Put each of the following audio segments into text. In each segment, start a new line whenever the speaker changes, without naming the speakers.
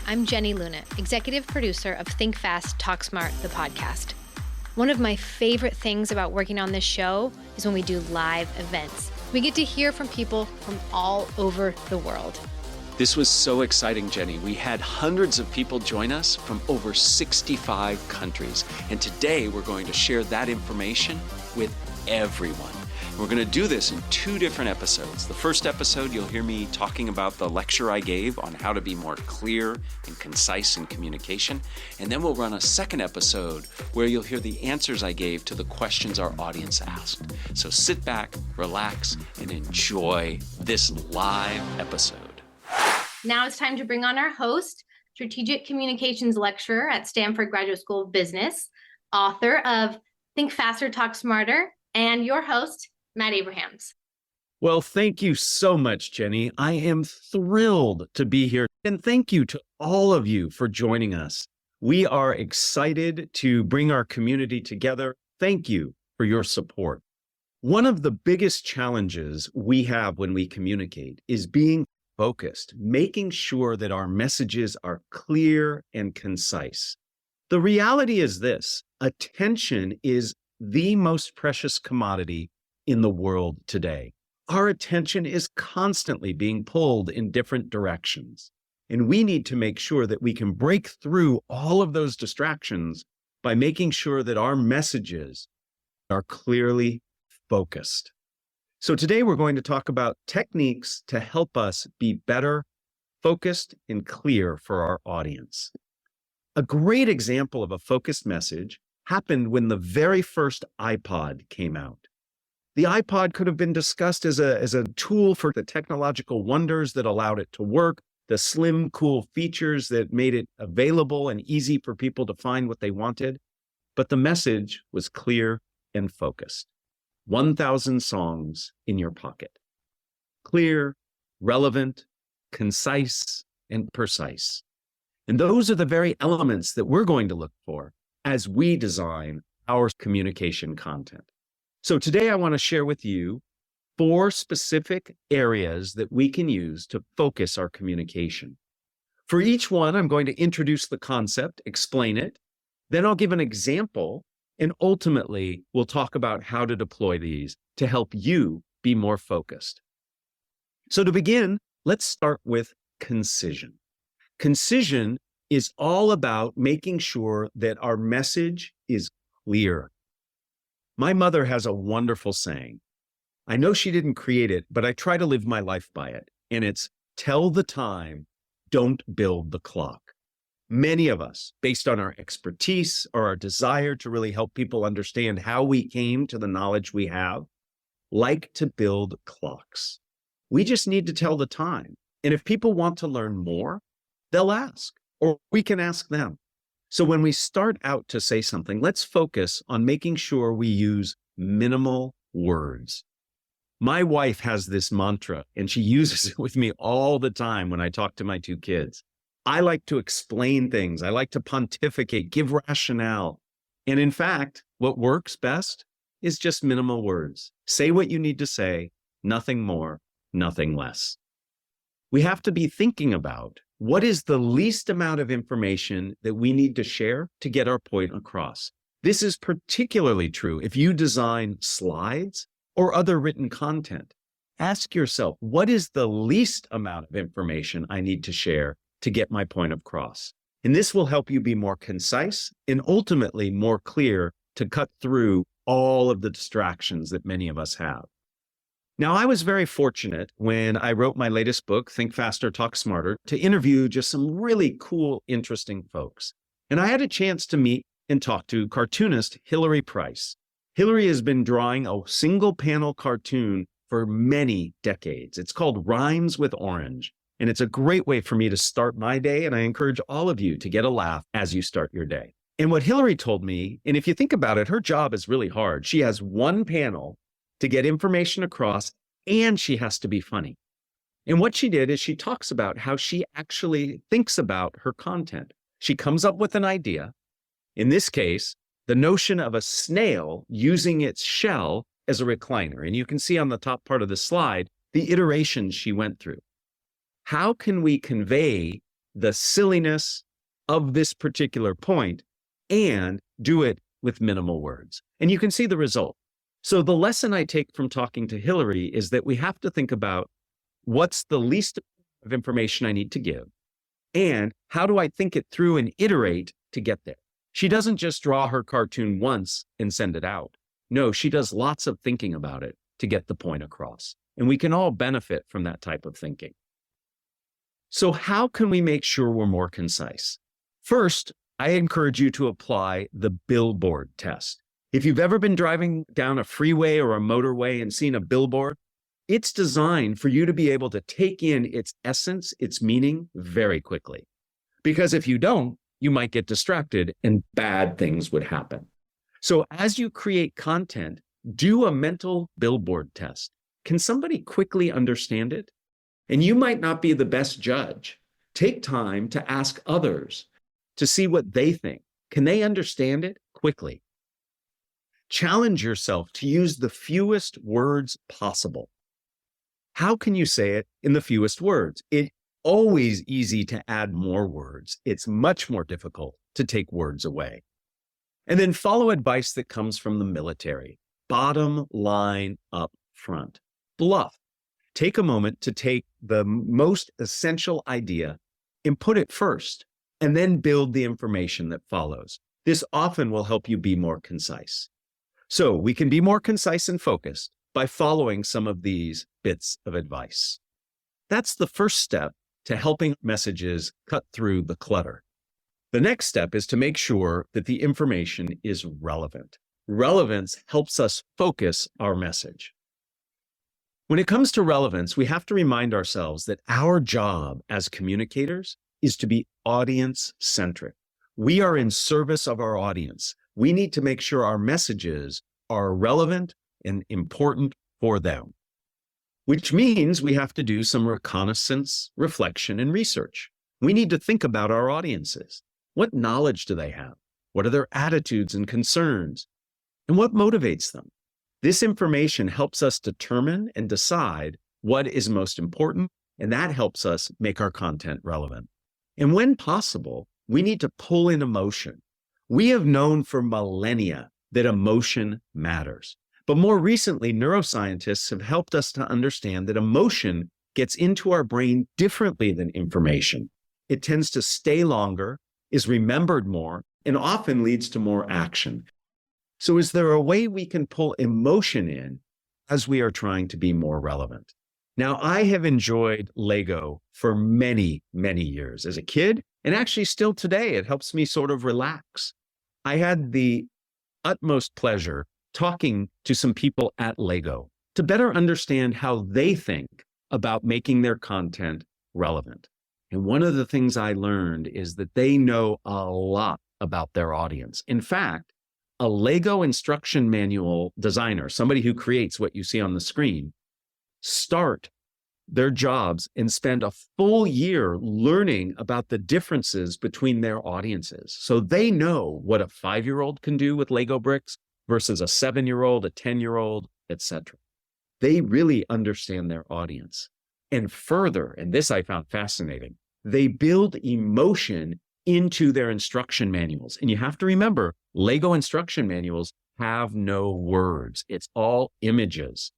I'm Jenny Luna, executive producer of Think Fast, Talk Smart, the podcast. One of my favorite things about working on this show is when we do live events. We get to hear from people from all over the world.
This was so exciting, Jenny. We had hundreds of people join us from over 65 countries. And today we're going to share that information with everyone. We're going to do this in 2 different episodes. The first episode, you'll hear me talking about the lecture I gave on how to be more clear and concise in communication. And then we'll run a second episode where you'll hear the answers I gave to the questions our audience asked. So sit back, relax, and enjoy this live episode.
Now it's time to bring on our host, strategic communications lecturer at Stanford Graduate School of Business, author of Think Faster, Talk Smarter, and your host, Matt Abrahams.
Well, thank you so much, Jenny. I am thrilled to be here. And thank you to all of you for joining us. We are excited to bring our community together. Thank you for your support. One of the biggest challenges we have when we communicate is being focused, making sure that our messages are clear and concise. The reality is this: attention is the most precious commodity in the world today. Our attention is constantly being pulled in different directions, and we need to make sure that we can break through all of those distractions by making sure that our messages are clearly focused. So today we're going to talk about techniques to help us be better, focused, and clear for our audience. A great example of a focused message happened when the very first iPod came out. The iPod could have been discussed as a tool for the technological wonders that allowed it to work, the slim, cool features that made it available and easy for people to find what they wanted. But the message was clear and focused. 1,000 songs in your pocket. Clear, relevant, concise, and precise. And those are the very elements that we're going to look for as we design our communication content. So today I want to share with you 4 specific areas that we can use to focus our communication. For each one, I'm going to introduce the concept, explain it, then I'll give an example, and ultimately we'll talk about how to deploy these to help you be more focused. So to begin, let's start with concision. Concision is all about making sure that our message is clear. My mother has a wonderful saying. I know she didn't create it, but I try to live my life by it. And it's, tell the time, don't build the clock. Many of us, based on our expertise or our desire to really help people understand how we came to the knowledge we have, like to build clocks. We just need to tell the time. And if people want to learn more, they'll ask, or we can ask them. So when we start out to say something, let's focus on making sure we use minimal words. My wife has this mantra, and she uses it with me all the time when I talk to my 2 kids. I like to explain things. I like to pontificate, give rationale. And in fact, what works best is just minimal words. Say what you need to say, nothing more, nothing less. We have to be thinking about what is the least amount of information that we need to share to get our point across. This is particularly true if you design slides or other written content. Ask yourself, what is the least amount of information I need to share to get my point across? And this will help you be more concise and ultimately more clear to cut through all of the distractions that many of us have. Now, I was very fortunate when I wrote my latest book, Think Faster, Talk Smarter, to interview just some really cool, interesting folks. And I had a chance to meet and talk to cartoonist Hilary Price. Hilary has been drawing a single panel cartoon for many decades. It's called Rhymes with Orange. And it's a great way for me to start my day. And I encourage all of you to get a laugh as you start your day. And what Hilary told me, and if you think about it, her job is really hard. She has one panel to get information across, and she has to be funny. And what she did is she talks about how she actually thinks about her content. She comes up with an idea. In this case, the notion of a snail using its shell as a recliner. And you can see on the top part of the slide, the iterations she went through. How can we convey the silliness of this particular point and do it with minimal words. And you can see the result. So the lesson I take from talking to Hillary is that we have to think about what's the least of information I need to give, and how do I think it through and iterate to get there. She doesn't just draw her cartoon once and send it out. No, she does lots of thinking about it to get the point across. And we can all benefit from that type of thinking. So how can we make sure we're more concise? First, I encourage you to apply the billboard test. If you've ever been driving down a freeway or a motorway and seen a billboard, it's designed for you to be able to take in its essence, its meaning very quickly. Because if you don't, you might get distracted and bad things would happen. So as you create content, do a mental billboard test. Can somebody quickly understand it? And you might not be the best judge. Take time to ask others to see what they think. Can they understand it quickly? Challenge yourself to use the fewest words possible. How can you say it in the fewest words? It's always easy to add more words. It's much more difficult to take words away. And then follow advice that comes from the military. Bottom line up front. Bluff. Take a moment to take the most essential idea and put it first, and then build the information that follows. This often will help you be more concise. So we can be more concise and focused by following some of these bits of advice. That's the first step to helping messages cut through the clutter. The next step is to make sure that the information is relevant. Relevance helps us focus our message. When it comes to relevance, we have to remind ourselves that our job as communicators is to be audience-centric. We are in service of our audience. We need to make sure our messages are relevant and important for them, which means we have to do some reconnaissance, reflection, and research. We need to think about our audiences. What knowledge do they have? What are their attitudes and concerns? And what motivates them? This information helps us determine and decide what is most important, and that helps us make our content relevant. And when possible, we need to pull in emotion. We have known for millennia that emotion matters. But more recently, neuroscientists have helped us to understand that emotion gets into our brain differently than information. It tends to stay longer, is remembered more, and often leads to more action. So is there a way we can pull emotion in as we are trying to be more relevant? Now, I have enjoyed Lego for many, many years as a kid, and actually still today, it helps me sort of relax. I had the utmost pleasure talking to some people at Lego to better understand how they think about making their content relevant. And one of the things I learned is that they know a lot about their audience. In fact, a Lego instruction manual designer, somebody who creates what you see on the screen, start their jobs and spend a full year learning about the differences between their audiences. So they know what a 5-year-old can do with Lego bricks versus a 7-year-old, a 10-year-old, etc. They really understand their audience. And further, and this I found fascinating, they build emotion into their instruction manuals. And you have to remember, Lego instruction manuals have no words. It's all images.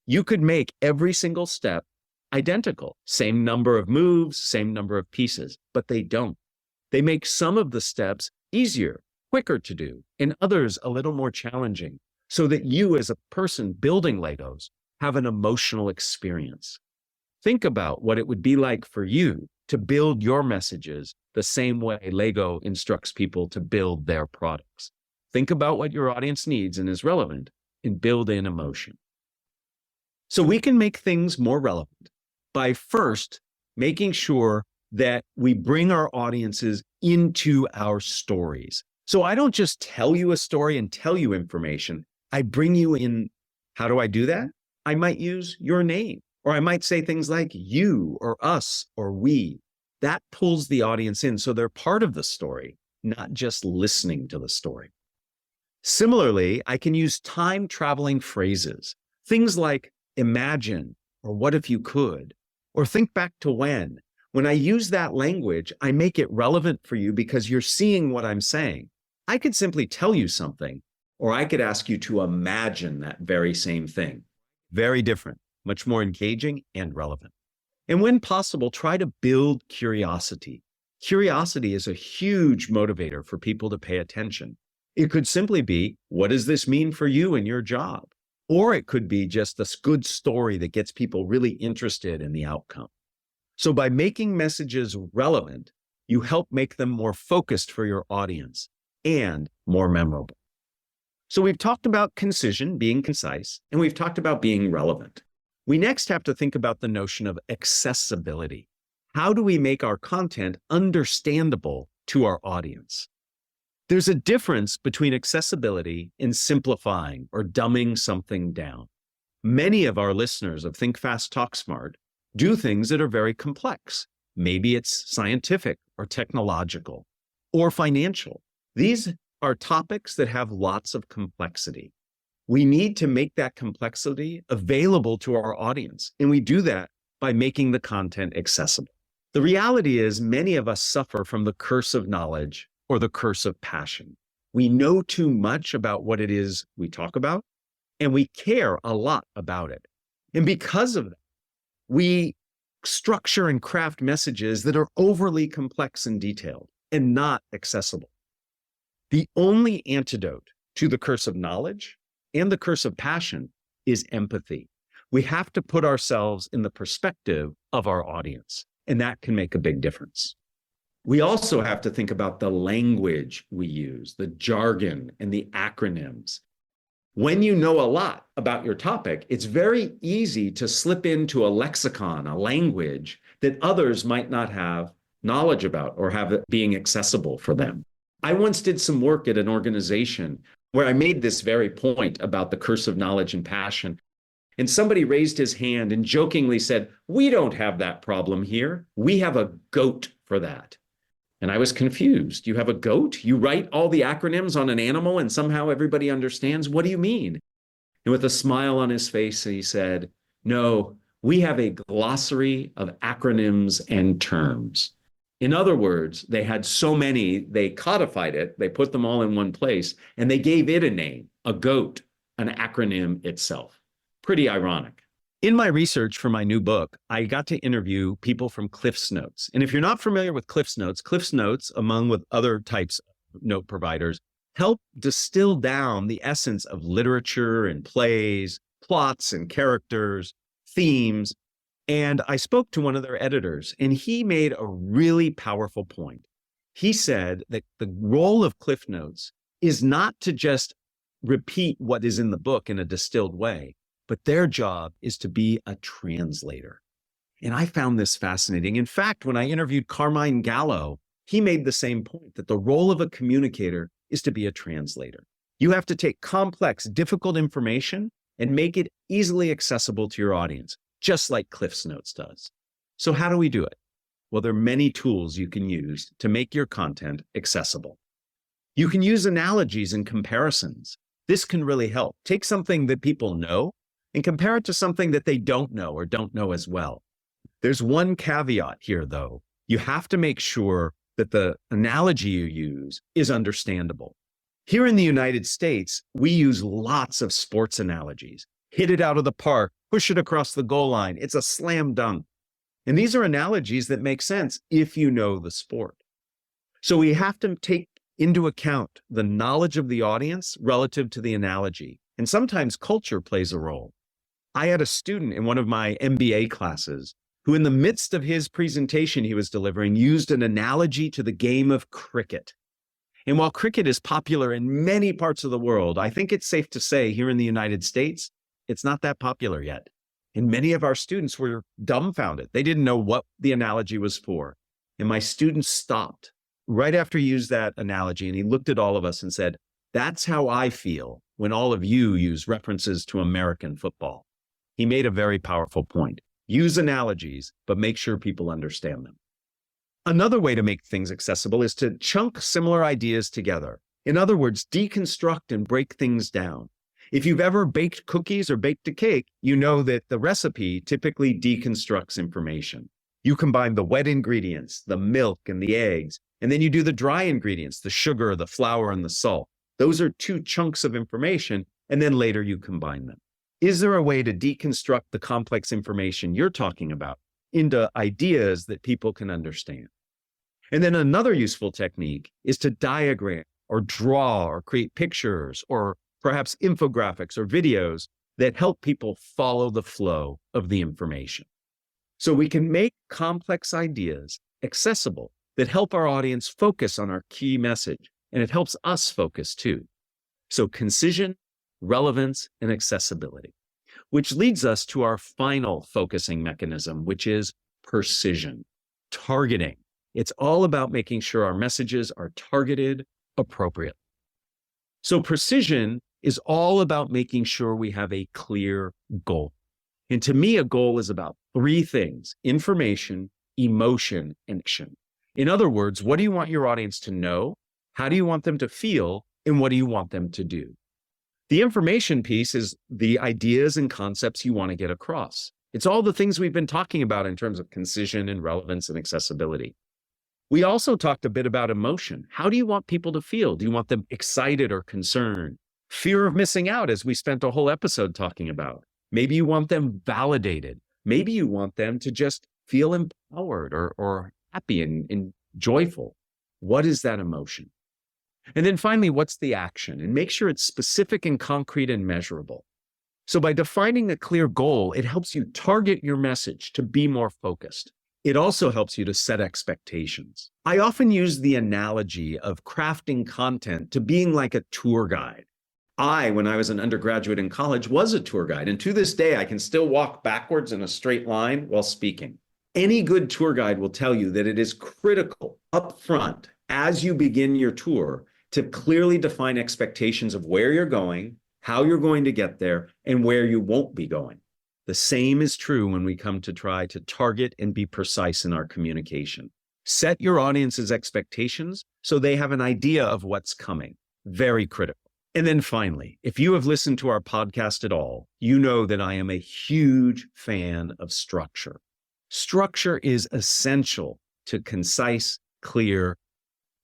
You could make every single step identical, same number of moves, same number of pieces, but they don't. They make some of the steps easier, quicker to do, and others a little more challenging, so that you as a person building Legos have an emotional experience. Think about what it would be like for you to build your messages the same way Lego instructs people to build their products. Think about what your audience needs and is relevant, and build in emotion. So we can make things more relevant by first making sure that we bring our audiences into our stories. So I don't just tell you a story and tell you information. I bring you in. How do I do that? I might use your name, or I might say things like you or us or we. That pulls the audience in so they're part of the story, not just listening to the story. Similarly, I can use time-traveling phrases, things like imagine, or what if you could, or think back to when, When I use that language, I make it relevant for you because you're seeing what I'm saying. I could simply tell you something, or I could ask you to imagine that very same thing. Very different, much more engaging and relevant. And when possible, try to build curiosity. Curiosity is a huge motivator for people to pay attention. It could simply be, what does this mean for you and your job? Or it could be just this good story that gets people really interested in the outcome. So by making messages relevant, you help make them more focused for your audience and more memorable. So we've talked about concision, being concise, and we've talked about being relevant. We next have to think about the notion of accessibility. How do we make our content understandable to our audience? There's a difference between accessibility and simplifying or dumbing something down. Many of our listeners of Think Fast, Talk Smart do things that are very complex. Maybe it's scientific or technological or financial. These are topics that have lots of complexity. We need to make that complexity available to our audience, and we do that by making the content accessible. The reality is many of us suffer from the curse of knowledge or the curse of passion. We know too much about what it is we talk about, and we care a lot about it. And because of that, we structure and craft messages that are overly complex and detailed and not accessible. The only antidote to the curse of knowledge and the curse of passion is empathy. We have to put ourselves in the perspective of our audience, and that can make a big difference. We also have to think about the language we use, the jargon and the acronyms. When you know a lot about your topic, it's very easy to slip into a lexicon, a language that others might not have knowledge about or have it being accessible for them. I once did some work at an organization where I made this very point about the curse of knowledge and passion. And somebody raised his hand and jokingly said, "We don't have that problem here. We have a GOAT for that." And I was confused. You have a goat? You write all the acronyms on an animal and somehow everybody understands? What do you mean? And with a smile on his face, he said, "No, we have a glossary of acronyms and terms." In other words, they had so many, they codified it, they put them all in one place, and they gave it a name, a GOAT, an acronym itself. Pretty ironic. In my research for my new book, I got to interview people from CliffsNotes. And if you're not familiar with CliffsNotes, among with other types of note providers, help distill down the essence of literature and plays, plots and characters, themes. And I spoke to one of their editors, and he made a really powerful point. He said that the role of CliffsNotes is not to just repeat what is in the book in a distilled way, but their job is to be a translator. And I found this fascinating. In fact, when I interviewed Carmine Gallo, he made the same point, that the role of a communicator is to be a translator. You have to take complex, difficult information and make it easily accessible to your audience, just like CliffsNotes does. So how do we do it? Well, there are many tools you can use to make your content accessible. You can use analogies and comparisons. This can really help. Take something that people know and compare it to something that they don't know or don't know as well. There's one caveat here, though. You have to make sure that the analogy you use is understandable. Here in the United States, we use lots of sports analogies. Hit it out of the park, push it across the goal line. It's a slam dunk. And these are analogies that make sense if you know the sport. So we have to take into account the knowledge of the audience relative to the analogy. And sometimes culture plays a role. I had a student in one of my MBA classes who, in the midst of his presentation he was delivering, used an analogy to the game of cricket. And while cricket is popular in many parts of the world, I think it's safe to say here in the United States, it's not that popular yet. And many of our students were dumbfounded. They didn't know what the analogy was for. And my student stopped right after he used that analogy, and he looked at all of us and said, "That's how I feel when all of you use references to American football." He made a very powerful point. Use analogies, but make sure people understand them. Another way to make things accessible is to chunk similar ideas together. In other words, deconstruct and break things down. If you've ever baked cookies or baked a cake, you know that the recipe typically deconstructs information. You combine the wet ingredients, the milk and the eggs, and then you do the dry ingredients, the sugar, the flour, and the salt. Those are two chunks of information, and then later you combine them. Is there a way to deconstruct the complex information you're talking about into ideas that people can understand? And then another useful technique is to diagram or draw or create pictures or perhaps infographics or videos that help people follow the flow of the information. So we can make complex ideas accessible that help our audience focus on our key message, and it helps us focus too. So concision, relevance, and accessibility, which leads us to our final focusing mechanism, which is precision, targeting. It's all about making sure our messages are targeted appropriately. So precision is all about making sure we have a clear goal. And to me, a goal is about three things: information, emotion, and action. In other words, what do you want your audience to know? How do you want them to feel? And what do you want them to do? The information piece is the ideas and concepts you want to get across. It's all the things we've been talking about in terms of concision and relevance and accessibility. We also talked a bit about emotion. How do you want people to feel? Do you want them excited or concerned? Fear of missing out, as we spent a whole episode talking about. Maybe you want them validated. Maybe you want them to just feel empowered or happy and joyful. What is that emotion? And then finally, what's the action? And make sure it's specific and concrete and measurable. So by defining a clear goal, it helps you target your message to be more focused. It also helps you to set expectations. I often use the analogy of crafting content to being like a tour guide. When I was an undergraduate in college, was a tour guide. And to this day, I can still walk backwards in a straight line while speaking. Any good tour guide will tell you that it is critical up front as you begin your tour to clearly define expectations of where you're going, how you're going to get there, and where you won't be going. The same is true when we come to try to target and be precise in our communication. Set your audience's expectations so they have an idea of what's coming. Very critical. And then finally, if you have listened to our podcast at all, you know that I am a huge fan of structure. Structure is essential to concise, clear,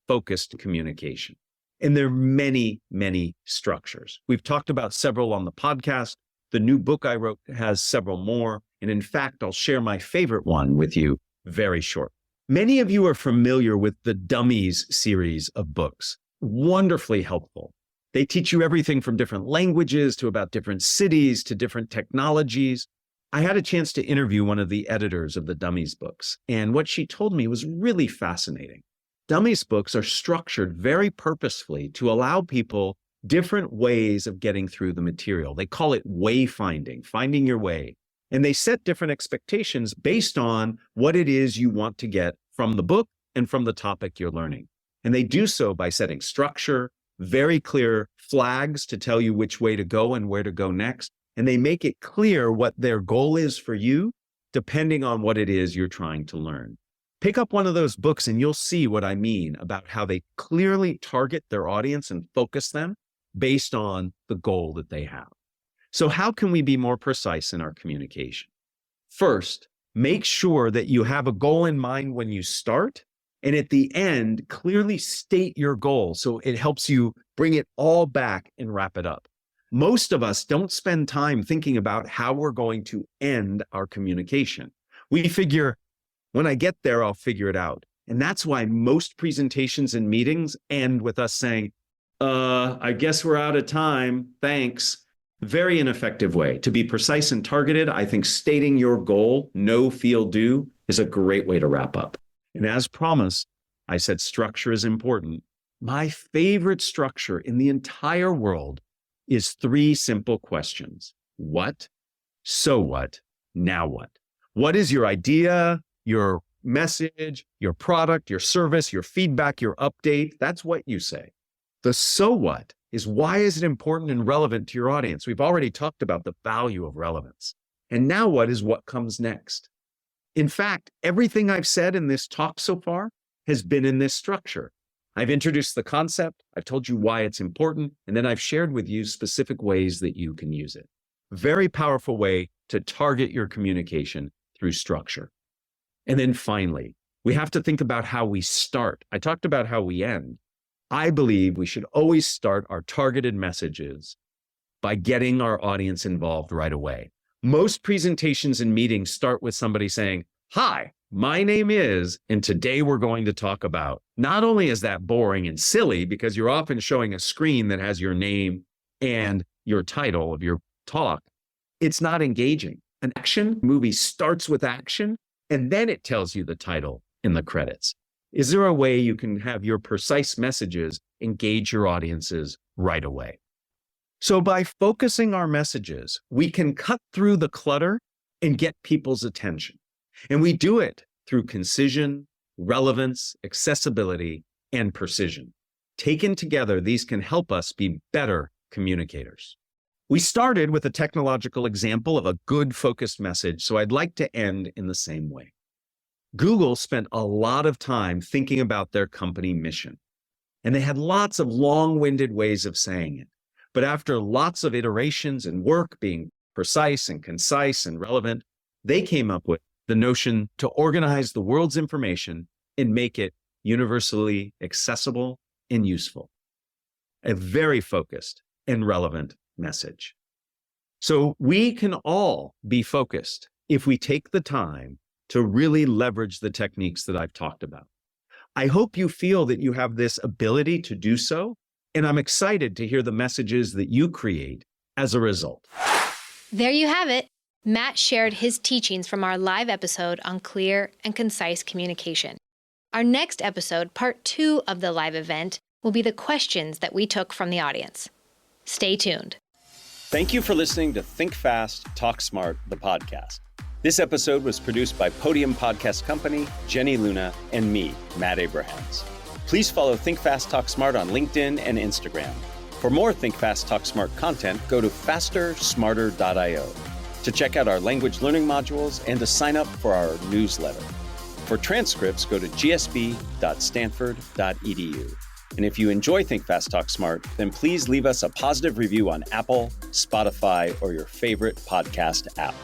focused communication. And there are many, many structures. We've talked about several on the podcast. The new book I wrote has several more. And in fact, I'll share my favorite one with you very shortly. Many of you are familiar with the Dummies series of books. Wonderfully helpful. They teach you everything from different languages to about different cities to different technologies. I had a chance to interview one of the editors of the Dummies books, and what she told me was really fascinating. Dummies books are structured very purposefully to allow people different ways of getting through the material. They call it wayfinding, finding your way. And they set different expectations based on what it is you want to get from the book and from the topic you're learning. And they do so by setting structure, very clear flags to tell you which way to go and where to go next. And they make it clear what their goal is for you, depending on what it is you're trying to learn. Pick up one of those books and you'll see what I mean about how they clearly target their audience and focus them based on the goal that they have. So how can we be more precise in our communication? First, make sure that you have a goal in mind when you start, and at the end, clearly state your goal so it helps you bring it all back and wrap it up. Most of us don't spend time thinking about how we're going to end our communication. We figure, when I get there, I'll figure it out. And that's why most presentations and meetings end with us saying, I guess we're out of time. Thanks. Very ineffective way. To be precise and targeted, I think stating your goal, know, feel, do, is a great way to wrap up. And as promised, I said structure is important. My favorite structure in the entire world is 3 simple questions. What? So what? Now what? What is your idea, your message, your product, your service, your feedback, your update? That's what you say. The so what is why is it important and relevant to your audience? We've already talked about the value of relevance. And now what is what comes next? In fact, everything I've said in this talk so far has been in this structure. I've introduced the concept, I've told you why it's important, and then I've shared with you specific ways that you can use it. Very powerful way to target your communication through structure. And then finally, we have to think about how we start. I talked about how we end. I believe we should always start our targeted messages by getting our audience involved right away. Most presentations and meetings start with somebody saying, "Hi, my name is," and today we're going to talk about. Not only is that boring and silly because you're often showing a screen that has your name and your title of your talk, it's not engaging. An action movie starts with action, and then it tells you the title in the credits. Is there a way you can have your precise messages engage your audiences right away? So by focusing our messages, we can cut through the clutter and get people's attention. And we do it through concision, relevance, accessibility, and precision. Taken together, these can help us be better communicators. We started with a technological example of a good focused message, so I'd like to end in the same way. Google spent a lot of time thinking about their company mission, and they had lots of long-winded ways of saying it. But after lots of iterations and work being precise and concise and relevant, they came up with the notion to organize the world's information and make it universally accessible and useful. A very focused and relevant message. So we can all be focused if we take the time to really leverage the techniques that I've talked about. I hope you feel that you have this ability to do so, and I'm excited to hear the messages that you create as a result.
There you have it. Matt shared his teachings from our live episode on clear and concise communication. Our next episode, part 2 of the live event, will be the questions that we took from the audience. Stay tuned.
Thank you for listening to Think Fast, Talk Smart, the podcast. This episode was produced by Podium Podcast Company, Jenny Luna, and me, Matt Abrahams. Please follow Think Fast, Talk Smart on LinkedIn and Instagram. For more Think Fast, Talk Smart content, go to fastersmarter.io to check out our language learning modules and to sign up for our newsletter. For transcripts, go to gsb.stanford.edu. And if you enjoy Think Fast, Talk Smart, then please leave us a positive review on Apple, Spotify, or your favorite podcast app.